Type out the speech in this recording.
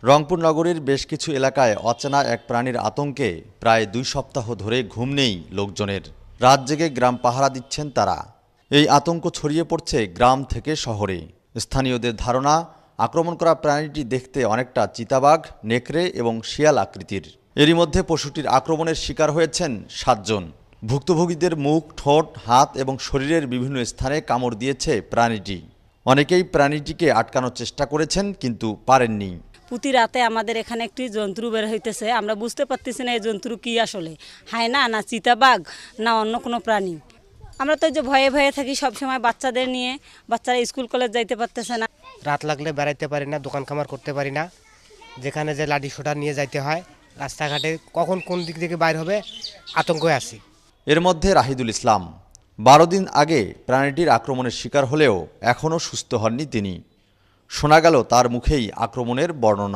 রংপুর নগরীর বেশ কিছু এলাকায় অচেনা এক প্রাণীর আতঙ্কে প্রায় 2 সপ্তাহ ধরে ঘুম নেই লোকজনের। রাত জেগে গ্রাম পাহারা দিচ্ছেন তারা। এই আতঙ্ক ছড়িয়ে পড়ছে গ্রাম থেকে শহরে। স্থানীয়দের ধারণা, আক্রমণ করা প্রাণীটি দেখতে অনেকটা চিতাবাঘ, নেকড়ে এবং শিয়াল আকৃতির। এরই মধ্যে পশুটির আক্রমণের শিকার হয়েছেন 7 জন। ভুক্তভোগীদের মুখ, ঠোঁট, হাত এবং শরীরের বিভিন্ন স্থানে কামড় দিয়েছে প্রাণীটি। অনেকেই প্রাণীটিকে আটকানোর চেষ্টা করেছেন, কিন্তু পারেননি। প্রতি রাতে আমাদের এখানে একটি জন্তু বের হইতেছে, আমরা বুঝতে পারতেছি না এই জন্তু কি আসলে, হায়না না চিতাবাঘ না অন্য কোনো প্রাণী। আমরা তো যে ভয়ে ভয়ে থাকি সবসময় বাচ্চাদের নিয়ে, বাচ্চারা স্কুল কলেজ যাইতে পারতেছে না। রাত লাগলে বেড়াইতে পারি না, দোকান খামার করতে পারি না, যেখানে যে লাঠি সোটা নিয়ে যাইতে হয়। রাস্তাঘাটে কখন কোন দিক থেকে বাইর হবে আতঙ্কে আছি। এর মধ্যে রাহিদুল ইসলাম 12 দিন আগে প্রাণীটির আক্রমণের শিকার হলেও এখনও সুস্থ হননি তিনি। শোনা গেল তার মুখেই আক্রমণের বর্ণনা।